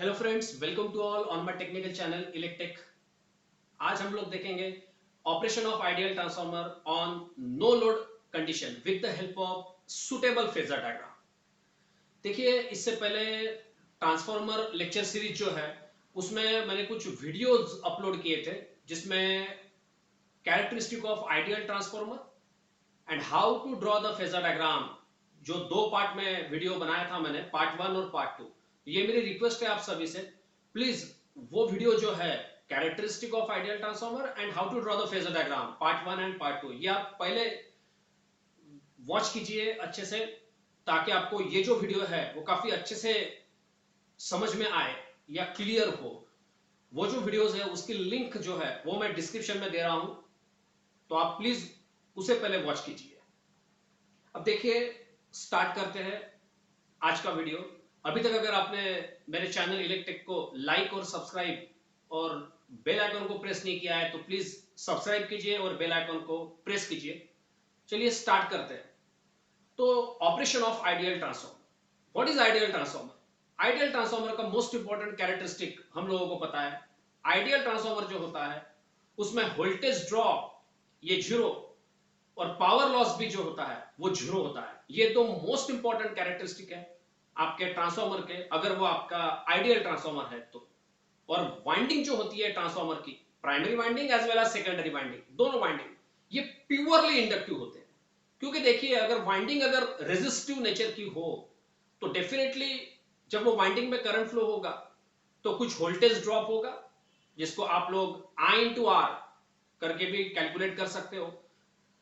Hello friends, welcome to all on my technical channel Electech. आज हम लोग देखेंगे operation of ideal transformer on no load condition with the help of suitable phasor diagram. देखिए, इससे पहले transformer lecture series जो है उसमें मैंने कुछ वीडियोस अपलोड किए थे जिसमें characteristic of ideal transformer and how to draw the phasor diagram, जो दो पार्ट में वीडियो बनाया था मैंने, पार्ट 1 और पार्ट 2। ये मेरी रिक्वेस्ट है आप सभी से, प्लीज वो वीडियो जो है characteristic of ideal transformer and how to draw the phasor diagram part 1 and part 2, ये आप पहले वॉच कीजिए अच्छे से, ताकि आपको ये जो वीडियो है वो काफी अच्छे से समझ में आए या क्लियर हो। वो जो वीडियोस है उसकी लिंक जो है वो मैं डिस्क्रिप्शन में दे रहा हूं, तो आप प्लीज उसे पहले वॉच कीजिए। अब देखिए, स्टार्ट करते हैं आज का वीडियो। अभी तक अगर आपने मेरे चैनल इलेक्टेक को लाइक और सब्सक्राइब और बेल आइकन को प्रेस नहीं किया है तो प्लीज सब्सक्राइब कीजिए और बेल आइकन को प्रेस कीजिए। चलिए स्टार्ट करते हैं। तो operation of ideal transformer, what is ideal transformer? Ideal transformer का मोस्ट इंपॉर्टेंट कैरेक्टरिस्टिक हम लोगों को पता है। आइडियल ट्रांसफार्मर जो होता है उसमें वोल्टेज ड्रॉप ये जीरो और पावर लॉस भी जो होता है वो जीरो होता है। ये दो मोस्ट इंपॉर्टेंट कैरेक्टरिस्टिक है आपके ट्रांसफार्मर के, अगर वो आपका आइडियल ट्रांसफार्मर है तो। और वाइंडिंग जो होती है ट्रांसफार्मर की, primary winding as well as secondary winding, दोनों वाइंडिंग ये प्योरली इंडक्टिव होते हैं। क्योंकि देखिए, अगर वाइंडिंग अगर रेजिस्टिव नेचर की हो तो डेफिनेटली जब वो वाइंडिंग में करंट फ्लो होगा तो कुछ वोल्टेज ड्रॉप होगा, जिसको आप लोग I इंटू आर करके भी कैलकुलेट कर सकते हो।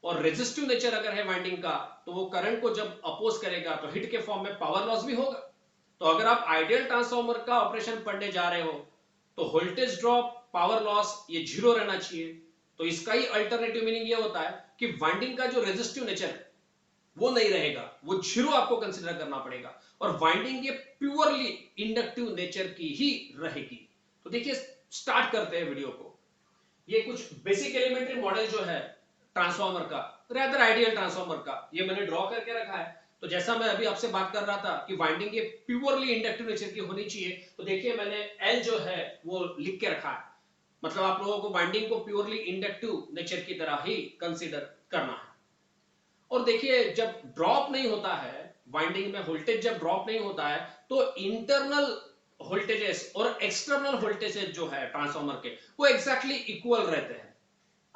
और रेजिस्टिव नेचर अगर है वाइंडिंग का तो वो करंट को जब अपोज करेगा तो हिट के फॉर्म में पावर लॉस भी होगा। तो अगर आप आइडियल ट्रांसफार्मर का ऑपरेशन पढ़ने जा रहे हो तो वोल्टेज ड्रॉप, पावर लॉस ये जीरो रहना चाहिए। तो इसका ही अल्टरनेटिव मीनिंग ये होता है कि वाइंडिंग का जो रेजिस्टिव नेचर है वो नहीं रहेगा, वो जीरो आपको कंसीडर करना पड़ेगा और वाइंडिंग ये प्योरली इंडक्टिव नेचर की ही रहेगी। तो देखिए, स्टार्ट करते हैं वीडियो को। ये कुछ बेसिक एलिमेंट्री मॉडल जो है ट्रांसफार्मर का, रेदर आइडियल ट्रांसफार्मर का, ये मैंने ड्रॉ करके रखा है। तो जैसा मैं अभी आपसे बात कर रहा था कि वाइंडिंग ये प्योरली इंडक्टिव नेचर की होनी चाहिए, तो देखिए मैंने एल जो है वो लिख के रखा है। मतलब आप लोगों को वाइंडिंग को प्योरली इंडक्टिव नेचर की तरह ही कंसीडर करना है। और देखिए, जब ड्रॉप नहीं होता है वाइंडिंग में, वोल्टेज जब ड्रॉप नहीं होता है तो इंटरनल वोल्टेजेस और एक्सटर्नल वोल्टेजेस जो है ट्रांसफार्मर के वो एग्जैक्टली इक्वल रहते हैं।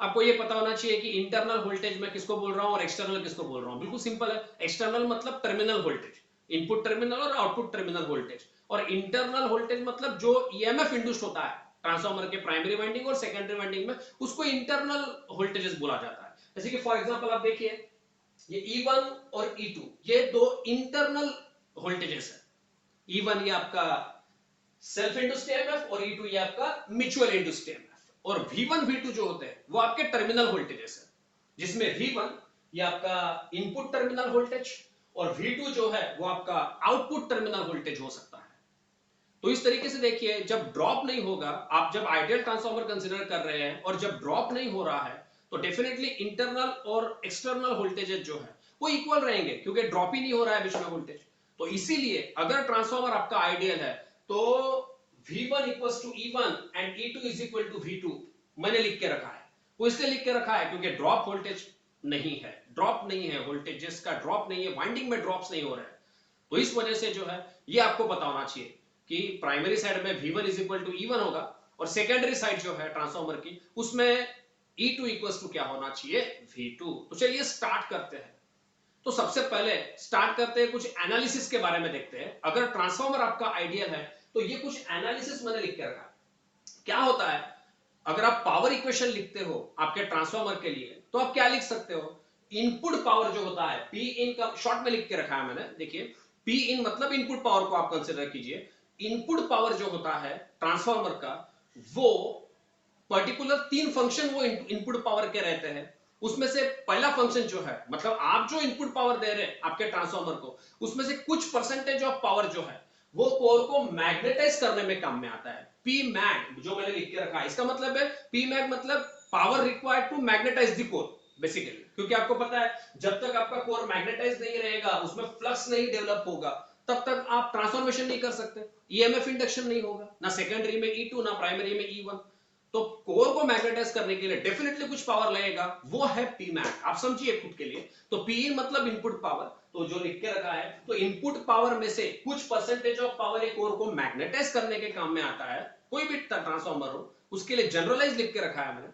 आपको ये पता होना चाहिए कि इंटरनल वोल्टेज मैं किसको बोल रहा हूं और एक्सटर्नल किसको बोल रहा हूं। बिल्कुल सिंपल है, एक्सटर्नल मतलब टर्मिनल वोल्टेज, इनपुट टर्मिनल और आउटपुट टर्मिनल वोल्टेज, और इंटरनल वोल्टेज मतलब जो ईएमएफ इंड्यूस्ड होता है ट्रांसफार्मर के प्राइमरी वाइंडिंग और सेकेंडरी वाइंडिंग में, उसको इंटरनल वोल्टेजेस बोला जाता है। जैसे कि फॉर एग्जांपल आप देखिए, ये E1 और E2 ये दो इंटरनल वोल्टेजेस है। E1 ये आपका सेल्फ इंड्यूस्ड ईएमएफ और E2 ये आपका म्यूचुअल इंड्यूस्ड ईएमएफ। और V1 V2 जो होते हैं वो आपके टर्मिनल वोल्टेजेस है, जिसमें V1 ये आपका इनपुट टर्मिनल वोल्टेज और V2 जो है वो आपका आउटपुट टर्मिनल वोल्टेज हो सकता है। तो इस तरीके से देखिए, जब ड्रॉप नहीं होगा, आप जब आइडियल ट्रांसफार्मर कंसीडर कर रहे हैं और जब ड्रॉप नहीं हो रहा है तो डेफिनेटली इंटरनल और एक्सटर्नल वोल्टेजेस जो है वो इक्वल रहेंगे, क्योंकि ड्रॉप ही नहीं हो रहा है बीच में वोल्टेज। तो इसीलिए अगर ट्रांसफार्मर आपका आइडियल है तो V1 equals to E1 and E2 is equal to V2 मैंने लिख के रखा है। वो इसलिए लिख के रखा है क्योंकि ड्रॉप वोल्टेज नहीं है, ड्रॉप नहीं है, वोल्टेजेस का ड्रॉप नहीं है, वाइंडिंग में ड्रॉप्स नहीं हो रहे हैं। तो इस वजह से जो है ये आपको पता होना चाहिए कि प्राइमरी साइड में V1 is equal to E1 होगा और सेकेंडरी साइड जो है ट्रांसफार्मर की उसमें E2 इक्वल्स टू क्या होना चाहिए, V2। तो चलिए स्टार्ट करते हैं। तो सबसे पहले स्टार्ट करते हैं, कुछ एनालिसिस के बारे में देखते हैं। अगर ट्रांसफार्मर आपका आइडियल है तो ये कुछ एनालिसिस मैंने लिख के रखा। क्या होता है, अगर आप पावर इक्वेशन लिखते हो आपके ट्रांसफार्मर के लिए तो आप क्या लिख सकते हो, इनपुट पावर जो होता है P इन का शॉर्ट में लिख के रखा है मैंने। देखिए, P इन मतलब इनपुट पावर को आप कंसीडर कीजिए। इनपुट पावर जो होता है ट्रांसफार्मर का वो पर्टिकुलर तीन फंक्शन वो इनपुट पावर के रहते हैं। उसमें से पहला फंक्शन जो है, मतलब आप जो इनपुट पावर दे रहे हैं आपके ट्रांसफार्मर को, उसमें से कुछ परसेंटेज ऑफ पावर जो है वो कोर को मैग्नेटाइज करने में काम में आता है। पी मैग जो मैंने लिख के रखा है, इसका मतलब है पी मैग मतलब power required to magnetize the core basically. क्योंकि आपको पता है जब तक आपका कोर मैग्नेटाइज नहीं रहेगा, उसमें फ्लक्स नहीं डेवलप होगा, तब तक आप ट्रांसफॉर्मेशन नहीं कर सकते, ईएमएफ इंडक्शन नहीं होगा, ना सेकेंडरी में E2 ना प्राइमरी में E1। तो कोर को मैग्नेटाइज करने के लिए डेफिनेटली कुछ पावर लगेगा, वो है Pmax। आप समझिए खुद के लिए। तो P मतलब इनपुट पावर, तो जो लिख के रखा है, तो इनपुट पावर में से कुछ परसेंटेज ऑफ पावर एक कोर को मैग्नेटाइज करने के काम में आता है। कोई भी ट्रांसफॉर्मर हो उसके लिए जनरलाइज लिख के रखा है मैंने।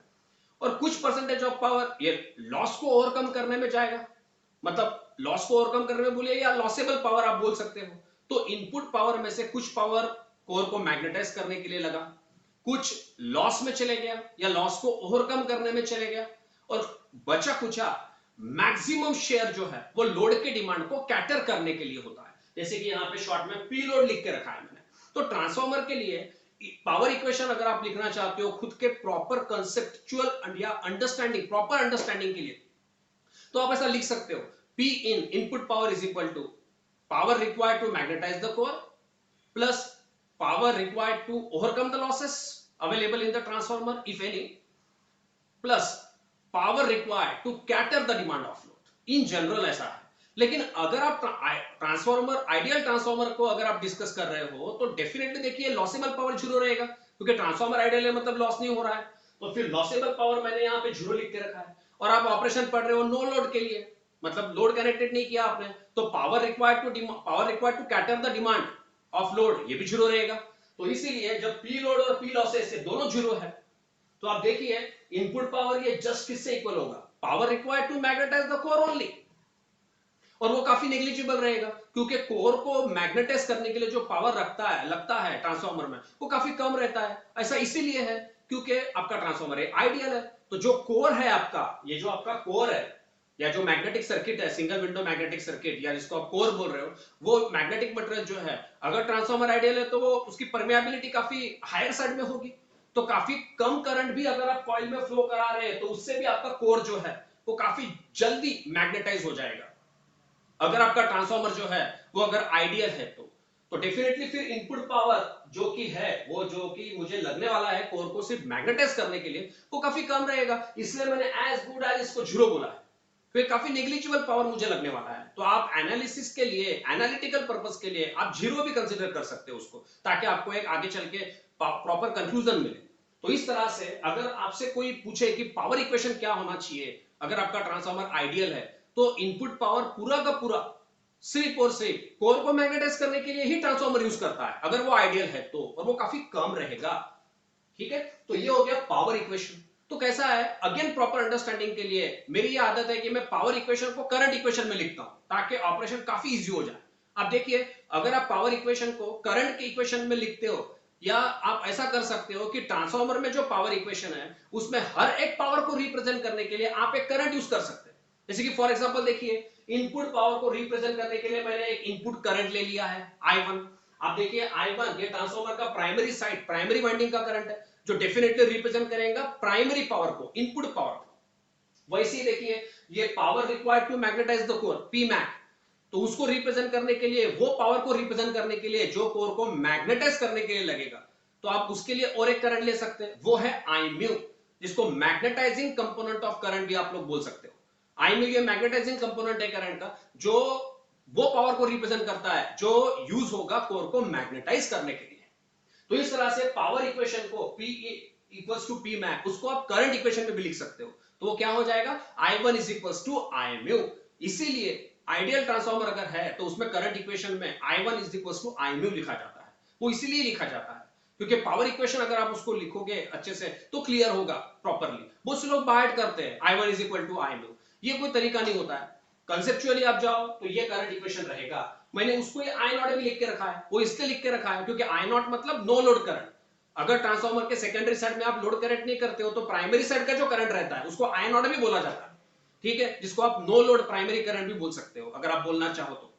और कुछ परसेंटेज ऑफ पावर ये लॉस को ओवरकम करने में जाएगा, मतलब लॉस को ओवरकम करने में बोलिए या लॉसेबल पावर आप बोल सकते हो। तो इनपुट पावर में से कुछ पावर कोर को मैग्नेटाइज करने के लिए लगा, कुछ लॉस में चले गया या लॉस को ओवरकम करने में चले गया, और बचा कुचा मैक्सिमम शेयर जो है वो लोड के डिमांड को कैटर करने के लिए होता है। जैसे कि यहां पे शॉर्ट में पी लोड लिख के रखा है मैंने। तो ट्रांसफॉर्मर के लिए पावर इक्वेशन अगर आप लिखना चाहते हो खुद के प्रॉपर कंसेप्चुअल या अंडरस्टैंडिंग, प्रॉपर अंडरस्टैंडिंग के लिए, तो आप ऐसा लिख सकते हो, P in input power is equal to power required to magnetize the core plus power required to overcome the losses available in the transformer if any plus power required to cater the demand of load। in general ऐसा है। लेकिन अगर आप transformer, ideal transformer को अगर आप discuss कर रहे हो तो डेफिनेटली देखिए लॉसेबल पावर जीरो रहेगा, क्योंकि ट्रांसफॉर्मर आइडियल है मतलब लॉस नहीं हो रहा है। तो फिर लॉसेबल पावर मैंने यहाँ पे जीरो लिख के रखा है। और आप ऑपरेशन पढ़ रहे हो नो लोड के लिए, मतलब लोड कनेक्टेड नहीं किया आपने, तो power required to cater the demand of load, ये भी जीरो रहेगा। तो इसीलिए जब पी लोड और पी लॉसेस दोनों जीरो है, तो आप देखिए इनपुट पावर ये जस्ट किससे इक्वल होगा, power required to magnetize the core only. और वो काफी नेग्लिजिबल रहेगा, क्योंकि कोर को मैग्नेटाइज करने के लिए जो पावर लगता है ट्रांसफॉर्मर में, वो काफी कम रहता है। ऐसा इसीलिए है क्योंकि आपका ट्रांसफॉर्मर आइडियल है। तो जो कोर है आपका, ये जो आपका कोर है या जो मैग्नेटिक सर्किट है, सिंगल विंडो मैग्नेटिक सर्किट या जिसको आप कोर बोल रहे हो, वो मैग्नेटिक मटेरियल जो है, अगर ट्रांसफॉर्मर आइडियल है तो वो उसकी परमेबिलिटी काफी हायर साइड में होगी। तो काफी कम करंट भी अगर आप कॉइल में फ्लो करा रहे हैं तो उससे भी आपका कोर जो है वो काफी जल्दी मैग्नेटाइज हो जाएगा, अगर आपका ट्रांसफॉर्मर जो है वो अगर आइडियल है तो डेफिनेटली फिर इनपुट पावर जो कि है, वो जो कि मुझे लगने वाला है कोर को सिर्फ मैग्नेटाइज करने के लिए, वो काफी कम रहेगा। इसलिए मैंने एज गुड एज इसको जीरो बोला है। फिर काफी नेग्लिजिबल पावर मुझे लगने वाला है। तो आप एनालिसिस के लिए, एनालिटिकल पर्पस के लिए आप जीरो भी कंसीडर कर सकते हो उसको, ताकि आपको एक आगे चल के प्रॉपर कंक्लूजन मिले। तो इस तरह से अगर आपसे कोई पूछे कि पावर इक्वेशन क्या होना चाहिए अगर आपका ट्रांसफॉर्मर आइडियल है, तो इनपुट पावर पूरा का पूरा सिर्फ और सिर्फ कोर को मैग्नेटाइज करने के लिए ही ट्रांसफॉर्मर यूज करता है अगर वो आइडियल है तो, और वो काफी कम रहेगा। ठीक है, तो ये हो गया पावर इक्वेशन। तो कैसा है, अगेन प्रॉपर अंडरस्टैंडिंग के लिए मेरी ये आदत है कि मैं पावर इक्वेशन को करंट इक्वेशन में लिखता हूं ताकि ऑपरेशन काफी इजी हो जाए। आप देखिए, अगर आप पावर इक्वेशन को करंट के इक्वेशन में लिखते हो, या आप ऐसा कर सकते हो कि ट्रांसफॉर्मर में जो पावर इक्वेशन है उसमें हर एक पावर को रिप्रेजेंट करने के लिए आप एक करंट यूज कर सकते हैं। जैसे कि फॉर एग्जांपल देखिए, इनपुट पावर को रिप्रेजेंट करने के लिए मैंने एक इनपुट करंट ले लिया है I1। आप देखिए I1 ये ट्रांसफॉर्मर का प्राइमरी साइड, प्राइमरी वाइंडिंग का करंट है, जो डेफिनेटली रिप्रेजेंट करेगा प्राइमरी पावर को, इनपुट पावर को। वैसे ही देखिए, ये power required to magnetize the core Pmax, तो उसको रिप्रेजेंट करने के लिए, वो पावर को रिप्रेजेंट करने के लिए जो कोर को मैग्नेटाइज करने के लिए लगेगा, तो आप उसके लिए और एक करंट ले सकते हैं, वो है Imu, जिसको मैग्नेटाइजिंग कंपोनेंट ऑफ करंट भी आप लोग बोल सकते हो। Imu ये मैग्नेटाइजिंग कंपोनेंट है करंट का, जो वो पावर को रिप्रेजेंट करता है जो यूज होगा कोर को मैग्नेटाइज करने के लिए। तो इस तरह से पावर इक्वेशन को P इक्वल्स टू Pmax, उसको आप करंट इक्वेशन में भी लिख सकते हो। तो वो क्या हो जाएगा, I1 is equals to Imu। इसीलिए आइडियल ट्रांसफॉर्मर अगर है तो उसमें करंट इक्वेशन में I1 is equals to Imu लिखा जाता है। वो इसीलिए लिखा जाता है क्योंकि पावर इक्वेशन अगर आप उसको लिखोगे अच्छे से तो क्लियर होगा प्रॉपरली। बहुत से लोग बाइट करते हैं I1 is equal to Imu, ये कोई तरीका नहीं होता है। कंसेप्चुअली आप जाओ तो ये करंट इक्वेशन रहेगा। मैंने उसको ये I नॉट भी लिख के रखा है, वो इसलिए लिख के रखा है क्योंकि I नॉट मतलब नो लोड करंट। अगर ट्रांसफॉर्मर के सेकेंडरी साइड में आप लोड करंट नहीं करते हो तो प्राइमरी साइड का जो करंट रहता है उसको I नॉट भी बोला जाता है। ठीक है, जिसको आप नो लोड प्राइमरी करंट भी बोल सकते हो अगर आप बोलना चाहो तो।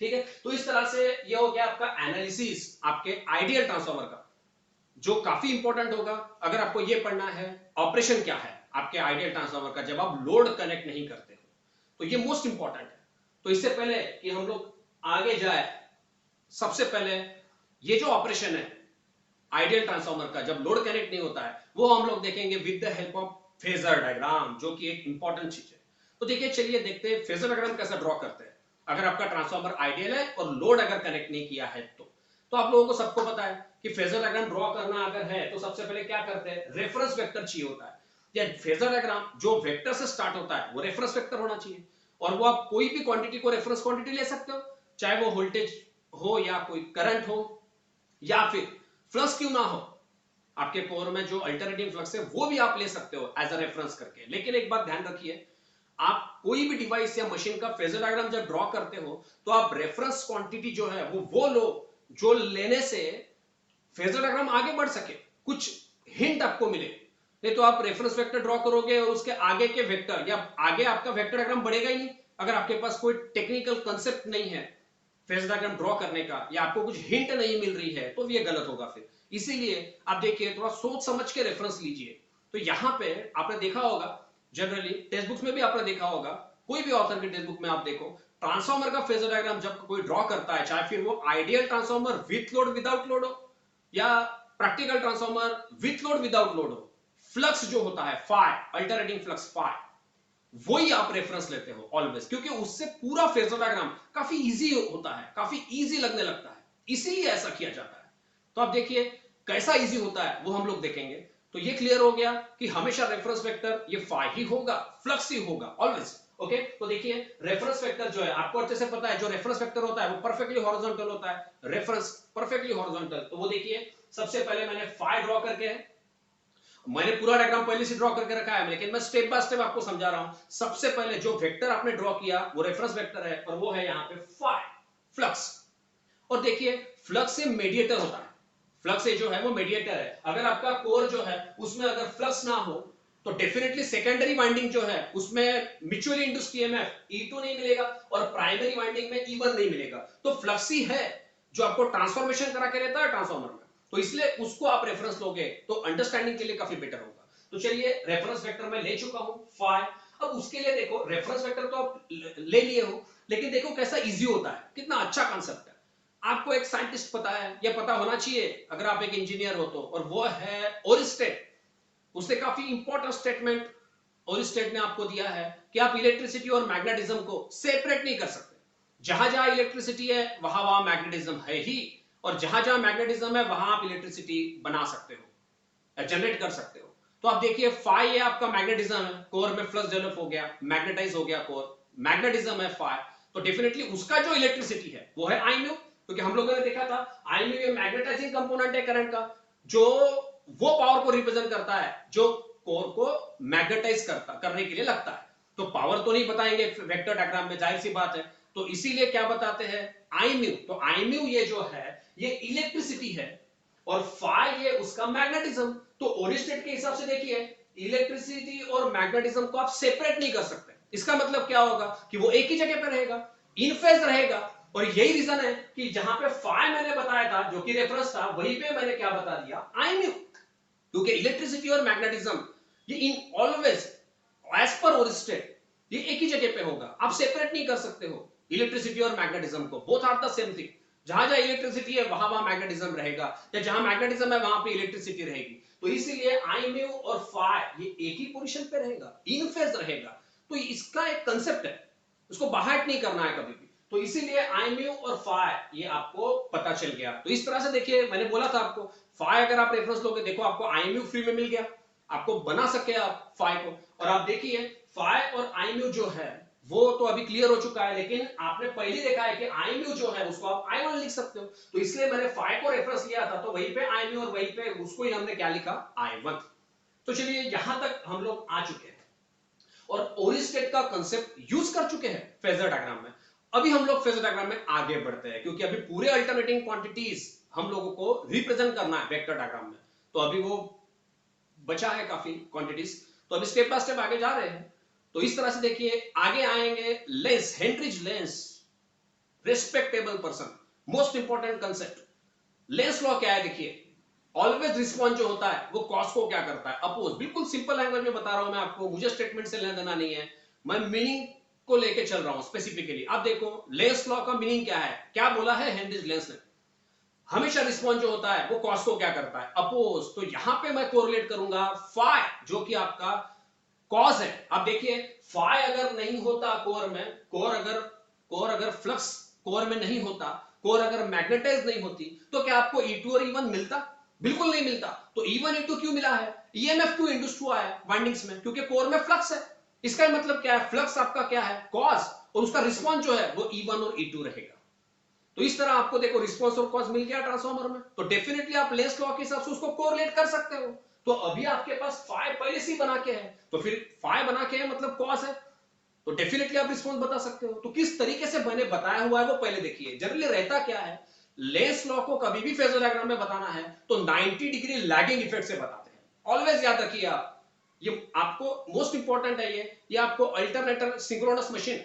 ठीक है, तो इस तरह से ये हो गया आपका एनालिसिस आपके आइडियल ट्रांसफॉर्मर का, जो काफी इंपॉर्टेंट होगा अगर आपको ये पढ़ना है ऑपरेशन क्या है आपके आइडियल ट्रांसफॉर्मर का जब आप लोड कनेक्ट नहीं करते हो, तो ये मोस्ट इंपॉर्टेंट है। तो इससे पहले कि हम लोग आगे जाए, सबसे पहले ये जो ऑपरेशन है आइडियल ट्रांसफॉर्मर का जब लोड कनेक्ट नहीं होता है, वो हम लोग देखेंगे with the help of phasor diagram, जो कि एक इंपॉर्टेंट चीज है। तो देखिए, चलिए देखते हैं फेजर डायग्राम कैसा ड्रॉ करते हैं। अगर आपका ट्रांसफार्मर आइडियल है और लोड अगर कनेक्ट नहीं किया है तो आप लोगों को सबको पता है कि फेजर डायग्राम ड्रॉ करना अगर है तो सबसे पहले क्या करते हैं, रेफरेंस वेक्टर चाहिए होता है। या फेजर डायग्राम जो वेक्टर से स्टार्ट होता है वो रेफरेंस वेक्टर होना चाहिए, और वो आप कोई भी क्वांटिटी को रेफरेंस क्वांटिटी ले सकते हो, चाहे वो वोल्टेज हो या कोई करंट हो या फिर फ्लक्स क्यों ना हो, आपके कोर में जो अल्टरनेटिंग फ्लक्स है वो भी आप ले सकते हो एज अ रेफरेंस करके। लेकिन एक बात ध्यान रखिए, आप कोई भी डिवाइस या मशीन का फेजर डायग्राम जब ड्रॉ करते हो तो आप रेफरेंस क्वांटिटी जो है वो लो जो लेने से फेजर डायग्राम आगे बढ़ सके, कुछ हिंट आपको मिले। नहीं तो आप रेफरेंस वेक्टर ड्रॉ करोगे और उसके आगे के वेक्टर या आगे आपका वेक्टर डायग्राम बढ़ेगा ही नहीं, अगर आपके पास कोई टेक्निकल कंसेप्ट नहीं है फेजर डायग्राम ड्रॉ करने का या आपको कुछ हिंट नहीं मिल रही है तो ये गलत होगा फिर। इसीलिए आप देखिए थोड़ा सोच समझ के रेफरेंस लीजिए। तो यहां पे आपने देखा होगा, जनरली टेक्स्ट बुक्स में भी आपने देखा होगा, कोई भी ऑथर के टेक्स्ट बुक में आप देखो, ट्रांसफार्मर का फेजर डायग्राम जब कोई ड्रॉ करता है, चाहे फिर वो ideal transformer with load without load हो या practical transformer with load without load हो, फ्लक्स जो होता है फाई, अल्टरनेटिंग फ्लक्स फाई, वही आप रेफरेंस लेते हो ऑलवेज, क्योंकि उससे पूरा फेजर डायग्राम काफी इजी होता है, काफी इजी लगने लगता है, इसीलिए ऐसा किया जाता है। तो आप देखिए कैसा इजी होता है वो हम लोग देखेंगे। तो ये क्लियर हो गया कि हमेशा रेफरेंस वेक्टर ये फाई ही होगा, फ्लक्स ही होगा ऑलवेज। ओके, तो देखिए रेफरेंस वेक्टर जो है आपको अच्छे से पता है, जो रेफरेंस वेक्टर होता है वो परफेक्टली हॉरिजॉन्टल होता है, रेफरेंस परफेक्टली हॉरिजॉन्टल। तो वो देखिए सबसे पहले मैंने फाई ड्रॉ करके है, मैंने पूरा डायग्राम पहले से ड्रॉ करके रखा है, लेकिन मैं स्टेप बाय स्टेप आपको समझा रहा हूं। सबसे पहले जो वेक्टर आपने ड्रॉ किया वो रेफरेंस वेक्टर है और वो है यहां पे फाई, फ्लक्स। और देखिए फ्लक्स से मेडिएटर होता है, फ्लक्स से जो है वो मेडिएटर है। अगर आपका कोर जो है उसमें अगर फ्लक्स ना हो तो डेफिनेटली सेकेंडरी वाइंडिंग जो है उसमें म्यूचुअली इंड्यूस्ड ईएमएफ E2 नहीं मिलेगा और प्राइमरी वाइंडिंग में E1 नहीं मिलेगा। तो फ्लक्स ही है जो आपको ट्रांसफॉर्मेशन करा के रहता है ट्रांसफार्मर में, तो इसलिए उसको आप रेफरेंस लोगे तो अंडरस्टैंडिंग के लिए काफी बेटर होगा। तो चलिए रेफरेंस वेक्टर मैं ले चुका हूं फाई। अब उसके लिए देखो रेफरेंस वेक्टर तो आप ले लिए हो, लेकिन देखो कैसा इजी होता है, कितना अच्छा कांसेप्ट है। आपको एक साइंटिस्ट पता है, या पता होना चाहिए अगर आप एक इंजीनियर हो तो, और वो है ओरिस्टेड। उसने काफी इंपॉर्टेंट स्टेटमेंट ओरिस्टेड ने आपको दिया है कि आप इलेक्ट्रिसिटी और मैग्नेटिज्म को सेपरेट नहीं कर सकते। जहां जहां इलेक्ट्रिसिटी है वहां वहां मैग्नेटिज्म है ही, और जहां जहां मैग्नेटिज्म है वहां आप इलेक्ट्रिसिटी बना सकते हो या जनरेट कर सकते हो। तो आप देखिए फाई है आपका मैग्नेटिज्म है, कोर में फ्लक्स डेवलप हो गया, मैग्नेटाइज हो गया कोर, मैग्नेटिज्म है फाई, तो डेफिनेटली उसका जो इलेक्ट्रिसिटी है वो है आई म्यू, क्योंकि हम लोगों ने देखा था आई म्यू ये मैग्नेटाइजिंग कंपोनेंट है करंट का, जो वो पावर को रिप्रेजेंट करता है जो कोर को मैग्नेटाइज करने के लिए लगता है। तो पावर तो नहीं बताएंगे वेक्टर डायग्राम में, जाहिर सी बात है, तो इसीलिए क्या बताते हैं आई म्यू। तो आई म्यू ये जो है ये इलेक्ट्रिसिटी है और फाई ये उसका मैग्नेटिज्म। तो ओरिस्टेड के हिसाब से देखिए इलेक्ट्रिसिटी और मैग्नेटिज्म को आप सेपरेट नहीं कर सकते। इसका मतलब क्या होगा कि वो एक ही जगह पे रहेगा, इन फेज रहेगा। और यही रीजन है कि जहां पे फाई मैंने बताया था जो कि रेफरेंस था, वहीं पे मैंने क्या बता दिया आई म्यू, क्योंकि इलेक्ट्रिसिटी और मैग्नेटिज्म ये इन ऑलवेज एज पर ओरिस्टेड ये एक ही जगह पे होगा, आप सेपरेट नहीं कर सकते हो इलेक्ट्रिसिटी और मैग्नेटिज्म को, both are the same thing. जहां जहां इलेक्ट्रिसिटी है वहां वहां मैग्नेटिज्म रहेगा, या जहां मैग्नेटिज्म है वहां पे इलेक्ट्रिसिटी रहेगी। तो इसीलिए आई म्यू और फाई ये एक ही पोजीशन पे रहेगा, इन फेज रहेगा। तो इसका एक कंसेप्ट है, उसको बाहर नहीं करना है कभी भी। तो इसीलिए आई म्यू और फाई ये आपको पता चल गया। तो इस तरह से देखिए मैंने बोला था आपको फाई अगर आप रेफरेंस लोगे, देखो आपको आई म्यू फ्री में मिल गया, आपको बना सके आप फाई को। और आप देखिए फाई और आई म्यू जो है वो तो अभी क्लियर हो चुका है, लेकिन आपने पहले देखा है कि आई म्यू जो है उसको आप आई वन लिख सकते हो। तो इसलिए मैंने फाई को रेफरेंस लिया था, तो वहीं पे आई म्यू और वहीं पे उसको ही हमने क्या लिखा आई वन। तो चलिए यहां तक हम लोग आ चुके हैं और ओरिस्टेड का कंसेप्ट यूज कर चुके हैं फेजर डायग्राम में। अभी हम लोग फेजर डायग्राम में आगे बढ़ते हैं, क्योंकि अभी पूरे अल्टरनेटिंग क्वांटिटीज हम लोगों को रिप्रेजेंट करना है वेक्टर डायग्राम में। तो अभी वो बचा है काफी क्वांटिटीज, तो अभी स्टेप बाय स्टेप आगे जा रहे हैं। तो इस तरह से देखिए आगे आएंगे lens, Heinrich lens, respectable person, most important concept. Lenz law क्या है देखिए, ऑलवेज रिस्पॉन्स जो होता है वो कॉस को क्या करता है, अपोज। बिल्कुल सिंपल लैंग्वेज में बता रहा हूं मैं आपको, मुझे स्टेटमेंट से लेना देना नहीं है, मैं मीनिंग को लेके चल रहा हूं स्पेसिफिकली। अब देखो लेंस लॉ का मीनिंग क्या है, क्या बोला है हेनरिच लेंस ने, हमेशा रिस्पॉन्स जो होता है वो कॉस को क्या करता है, अपोज। तो यहां पे मैं कोरिलेट करूंगा फाई जो कि आपका कॉस है। अब देखिए फाई अगर नहीं होता कोर में, कोर अगर कोर अगर फ्लक्स कोर में नहीं होता, कोर अगर मैग्नेटाइज नहीं होती, तो क्या आपको E2 और E1 मिलता? बिल्कुल नहीं मिलता। तो E1 E2 क्यों मिला है? EMF क्यों इंड्यूस हुआ है वाइंडिंग्स में? क्योंकि कोर में फ्लक्स है। इसका मतलब क्या है? फ्लक्स आपका क्या है? कॉस, और उसका रिस्पॉन्स जो है वो E1 और E2 रहेगा। तो इस तरह आपको देखो रिस्पॉन्स और कॉस मिल गया ट्रांसफार्मर में, तो डेफिनेटली आप लेंस लॉ के हिसाब से उसको कोरिलेट कर सकते हो। तो अभी आपके पास फाई पहले से ही बना के है, तो फिर फाई बना के है मतलब कॉस है, तो डेफिनेटली आप रिस्पॉन्स बता सकते हो। तो किस तरीके से मैंने बताया हुआ है वो पहले देखिए। जनरली रहता क्या है, लेंस लॉ को कभी भी फेजर डायग्राम में बताना है तो 90 डिग्री लैगिंग इफेक्ट से बताते हैं। ऑलवेज याद रखिए आप, ये आपको मोस्ट इंपॉर्टेंट है। ये आपको अल्टरनेटर सिंक्रोनस मशीन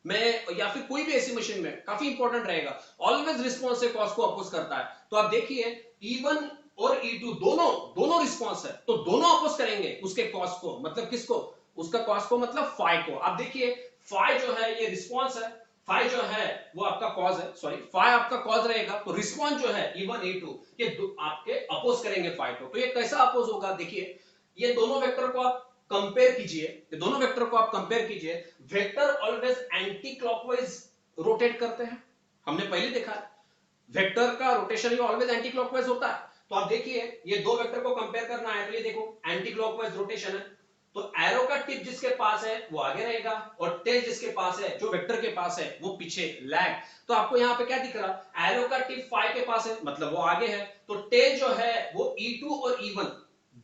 में या फिर कोई भी ऐसी मशीन में काफी इंपॉर्टेंट रहेगा। ऑलवेज रिस्पॉन्स से कॉस को अपोज करता है। तो आप देखिए E1 और E2 दोनों दोनों रिस्पॉन्स है, तो दोनों अपोज करेंगे उसके कॉस को, मतलब किसको? उसका कॉस को मतलब फाई को। आप देखिए फाई जो है ये रिस्पॉन्स है, फाई जो है वो आपका कॉज है, सॉरी फाई आपका कॉज रहेगा, तो रिस्पॉन्स जो है E1 E2 ये आपके अपोज करेंगे फाई को। तो ये कैसा अपोज होगा? देखिए ये दोनों वेक्टर को आप कंपेयर कीजिए, ये दोनों वेक्टर को आप कंपेयर कीजिए। Vector always anti clockwise rotate करते हैं, हमने पहले देखा है। वेक्टर का रोटेशन ये ऑलवेज एंटी क्लॉकवाइज होता है। तो आप देखिए ये दो वेक्टर को कंपेयर करना है, तो ये देखो एंटी क्लॉकवाइज रोटेशन है, तो एरो का टिप जिसके पास है वो आगे रहेगा, और टेल जिसके पास है, जो वेक्टर के पास है, वो पीछे, लैग। तो आपको यहाँ पे क्या दिख रहा? एरो का टिप फाई के पास है, मतलब वो आगे है, तो टेल जो है वो E2 और E1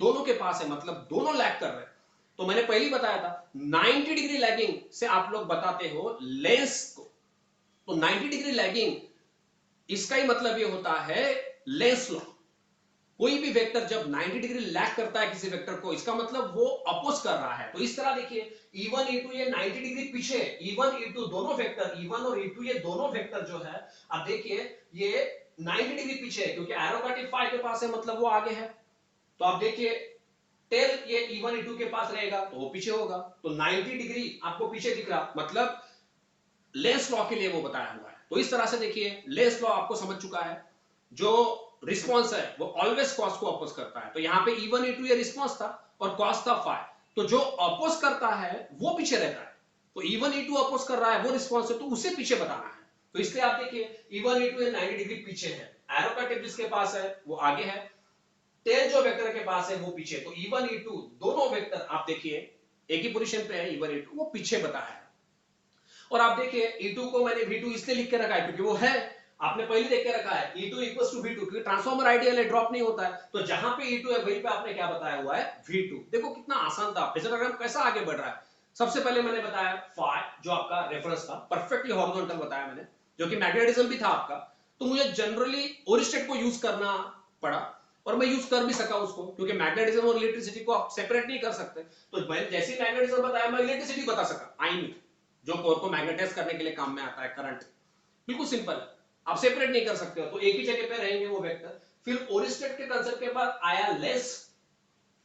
दोनों के पास है, मतलब दोनों लैग कर रहे हैं। तो मैंने पहले ही बताया था 90 डिग्री लैगिंग से आप लोग बताते हो लेंस को। तो 90 डिग्री लैगिंग इसका ही मतलब ये होता है लेंस लॉ। कोई भी वेक्टर जब 90 डिग्री लैग करता है किसी वेक्टर को, इसका मतलब वो अपोज कर रहा है। तो इस तरह देखिए E1 E2 ये 90 डिग्री पीछे, E1 E2 दोनों वेक्टर, E1 और E2 ये दोनों वेक्टर जो है, आप देखिए ये 90 डिग्री पीछे है, क्योंकि एरो का टिप फाई के पास है, मतलब वो आगे है। तो आप देखिए टेल ये E1 E2 के पास रहेगा, तो वो पीछे होगा। तो 90 डिग्री आपको पीछे दिख रहा, मतलब लेंस लॉ के लिए वो बताया हुआ है। तो इस तरह से देखिए लेंस लॉ आपको समझ चुका है। जो रिस्पॉन्स है वो ऑलवेज कॉस को अपोज करता है। तो यहाँ पे E1 E2 ये रिस्पॉन्स था और कॉस था फाई, तो जो अपोज करता है वो पीछे रहता है। तो E1 E2 अपोज कर रहा है, वो रिस्पॉन्स है, तो उसे पीछे बताना है। तो इसलिए आप देखिए E1 E2 ये 90 डिग्री पीछे है, एरो का टिप जिसके पास है वो आगे है, टेल जो वेक्टर के पास है वो पीछे। तो E1 E2 दोनों वेक्टर आप देखिए एक ही पोजीशन पे है, E1 E2 वो पीछे बताया है। और आप देखिए E2 को मैंने V2 इसलिए लिख के रखा है क्योंकि वो है, आपने पहले देख के रखा है E2 इक्वल्स टू V2, क्योंकि ट्रांसफार्मर आइडियल है, ड्रॉप नहीं होता है। तो जहां पे E2 है वहीं पे आपने क्या बताया हुआ है? V2। देखो कितना आसान था, फेजर डायग्राम कैसा आगे बढ़ रहा है। सबसे पहले मैंने बताया फाई जो आपका रेफरेंस था, परफेक्टली हॉरिजॉन्टल बताया मैंने, जो कि मैग्नेटिज्म भी था आपका। तो मुझे जनरली ओरिस्टेट को यूज करना पड़ा, और मैं यूज कर भी सका उसको, क्योंकि मैग्नेटिज्म और इलेक्ट्रिसिटी को आप सेपरेट नहीं कर सकते। तो मैंने जैसे ही मैग्नेटिज्म बताया मैं इलेक्ट्रिसिटी बता सका, आई न्यू, जो कोर को मैग्नेटाइज करने के लिए काम में आता है, करंट। बिल्कुल सिंपल है, आप सेपरेट नहीं कर सकते हो, तो एक ही जगह पे रहेंगे वो वेक्टर। फिर ओरिस्टेट के कंसेप्ट के बाद आया लेंस।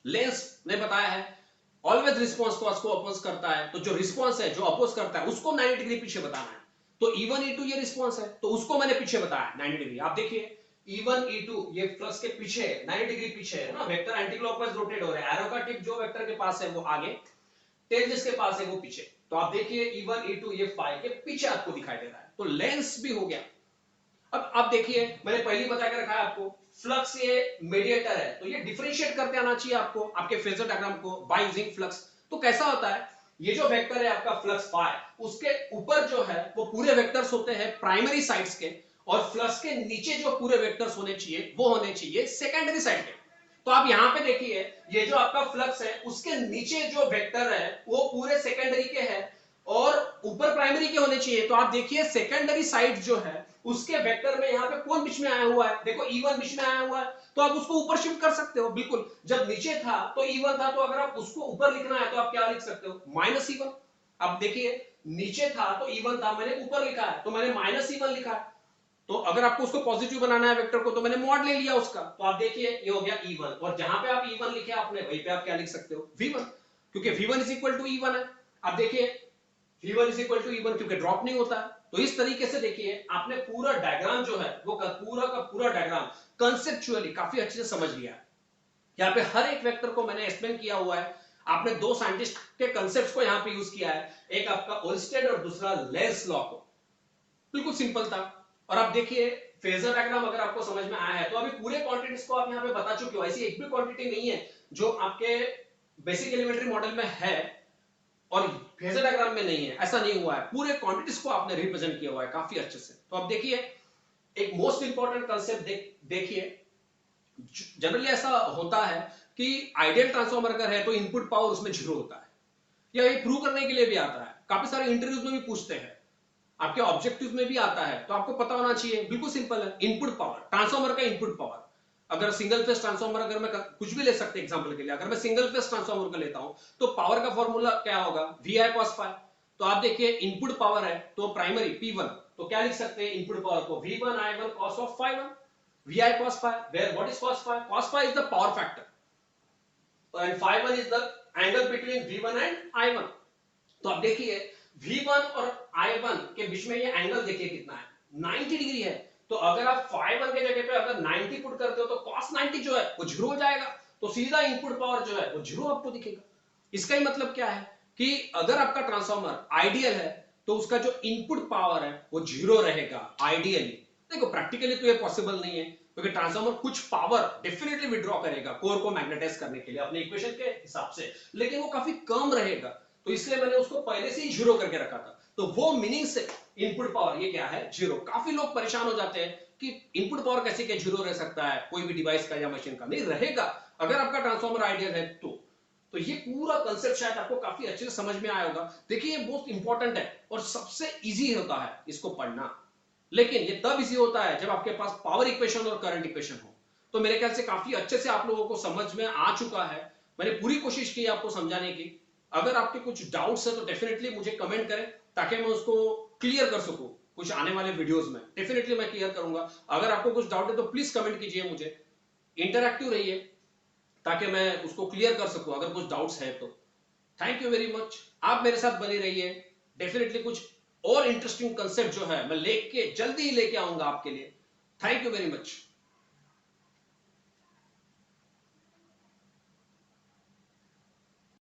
लेंस ने बताया है ऑलवेज रिस्पॉन्स कॉस को अपोज करता है, तो जो रिस्पॉन्स है जो अपोज करता है उसको 90 डिग्री पीछे बताना है। तो E1 E2 ये रिस्पॉन्स है, तो उसको मैंने पीछे बताया 90 डिग्री। आप देखिए E1 E2 ये फ्लक्स के पीछे 90 डिग्री पीछे है ना, वेक्टर एंटी क्लॉकवाइज रोटेट हो रहा है, एरो का टिप जो वेक्टर के पास है वो आगे, टेल जिसके पास है वो पीछे। तो आप देखिए E1 E2 ये फाई के पीछे आपको दिखाई दे रहा है, तो लेंस भी हो गया। अब आप देखिए मैंने पहले बता के रखा है आपको, फ्लक्स ये मीडिएटर है, तो ये डिफरेंशिएट करते आना चाहिए आपको आपके फेजर डायग्राम को बाय यूजिंग फ्लक्स। तो कैसा होता है, ये जो वेक्टर है आपका फ्लक्स फाई, उसके ऊपर जो है वो पूरे वेक्टर्स होते हैं प्राइमरी साइड्स के, और फ्लक्स के नीचे जो पूरे वेक्टर्स होने चाहिए वो होने चाहिए सेकेंडरी साइड के। तो आप यहां पे देखिए ये जो आपका फ्लक्स है उसके नीचे जो वेक्टर है वो पूरे सेकेंडरी के है, और ऊपर प्राइमरी के होने चाहिए। तो आप देखिए सेकेंडरी साइड जो है उसके वेक्टर में यहाँ पे कौन बीच में आया हुआ है? देखो E1 बीच में आया हुआ है, तो आप उसको ऊपर शिफ्ट कर सकते हो। बिल्कुल, जब नीचे था तो E1 था, तो अगर आप उसको ऊपर लिखना है तो आप क्या लिख सकते हो? Minus E1। अब देखिए नीचे था तो E1 था, मैंने ऊपर लिखा है तो मैंने माइनस E1 लिखा है। तो अगर आपको उसको पॉजिटिव बनाना है वेक्टर को, तो मैंने मॉड ले लिया उसका। तो आप देखिए ये हो गया E1, और जहां पे आप E1 लिखे आपने वहीं पे आप क्या लिख सकते हो? V1, क्योंकि V1 is equal to E1 है। अब देखिए V1 is equal to E1 क्योंकि ड्रॉप नहीं होता है। तो इस तरीके से देखिए आपने पूरा डायग्राम जो है वो पूरा का पूरा डायग्राम कंसेप्चुअली काफी अच्छे से समझ लिया है। यहाँ पे हर एक वेक्टर को मैंने एक्सप्लेन किया हुआ है। आपने दो साइंटिस्ट के कंसेप्ट्स को यहाँ पे यूज किया है, एक आपका ओरिस्टेड और दूसरा लेंस लॉ को। बिल्कुल सिंपल था। और आप देखिए फेजर डायग्राम अगर आपको समझ में आया है तो अभी पूरे क्वांटिटीज को आप यहाँ पे बता चुके हो। ऐसी एक भी क्वांटिटी नहीं है जो आपके बेसिक एलिमेंट्री मॉडल में है और फेजर डायग्राम में नहीं है, ऐसा नहीं हुआ है। पूरे क्वांटिटीज को आपने रिप्रेजेंट किया हुआ है काफी अच्छे से। तो आप देखिए एक मोस्ट इंपॉर्टेंट कंसेप्ट देखिए, जनरली ऐसा होता है कि आइडियल ट्रांसफॉर्मर अगर है तो इनपुट पावर उसमें जीरो होता है, या ये प्रूव करने के लिए भी आता है, काफी सारे इंटरव्यूज में भी पूछते हैं, आपके ऑब्जेक्टिव्स में भी आता है। तो आपको पता होना चाहिए, बिल्कुल सिंपल है, इनपुट पावर, ट्रांसफॉर्मर का इनपुट पावर। अगर सिंगल फेस ट्रांसफॉर्मर, अगर मैं कुछ भी ले सकते एग्जांपल के लिए, अगर मैं सिंगल फेस ट्रांसफॉर्मर का लेता हूं तो पावर का फॉर्मूला क्या होगा, वी आई कॉस फाई। तो आप देखिए इनपुट पावर है तो प्राइमरी P1, तो क्या लिख सकते हैं इनपुट पावर को, V1 I1 cos of phi 1, Vi cos phi, where what is cos phi? Cos phi is the power factor and phi 1 is the angle between V1 and I1। तो आप देखिए V1 और I1 के बीच में ये angle देखिए कितना है, 90 डिग्री है। तो अगर आप phi 1 के जगह पे अगर 90 पुट करते हो तो cos 90 जो है वो जीरो हो जाएगा, तो सीधा इनपुट पावर जो है वो जीरो आपको दिखेगा। इसका ही मतलब क्या है कि अगर आपका ट्रांसफॉर्मर आइडियल है तो उसका जो इनपुट पावर है वो जीरो रहेगा आइडियली। देखो प्रैक्टिकली तो ये पॉसिबल नहीं है, क्योंकि ट्रांसफॉर्मर कुछ पावर डेफिनेटली विड्रॉ करेगा कोर को मैग्नेटाइज करने के लिए अपने इक्वेशन के हिसाब से, लेकिन वो काफी कम रहेगा। तो इसलिए मैंने उसको पहले से ही जीरो करके रखा था। तो वो मीनिंग से इनपुट पावर ये क्या है, जीरो। काफी लोग परेशान हो जाते हैं कि इनपुट पावर कैसे के जीरो रह सकता है कोई भी डिवाइस का या मशीन का, नहीं रहेगा अगर आपका ट्रांसफॉर्मर आइडियल है तो ये पूरा कंसेप्ट शायद आपको काफी अच्छे से समझ में आया होगा। देखिए ये बहुत इंपॉर्टेंट है और सबसे इजी होता है इसको पढ़ना, लेकिन ये तब इजी होता है जब आपके पास पावर इक्वेशन और करंट इक्वेशन हो। तो मेरे ख्याल से काफी अच्छे से आप लोगों को समझ में आ चुका है। मैंने पूरी कोशिश की आपको समझाने की। अगर आपके कुछ डाउट्स है तो डेफिनेटली मुझे कमेंट करें ताकि मैं उसको क्लियर कर सकूं। कुछ आने वाले वीडियोस में डेफिनेटली मैं क्लियर करूंगा। अगर आपको कुछ डाउट है तो प्लीज कमेंट कीजिए, मुझे इंटरैक्टिव रहिए ताकि मैं उसको क्लियर कर सकूं अगर कुछ डाउट्स है तो। थैंक यू वेरी मच, आप मेरे साथ बने रहिए। डेफिनेटली कुछ और इंटरेस्टिंग कंसेप्ट जो है मैं लेके जल्दी ही लेके आऊंगा आपके लिए। Thank you very much.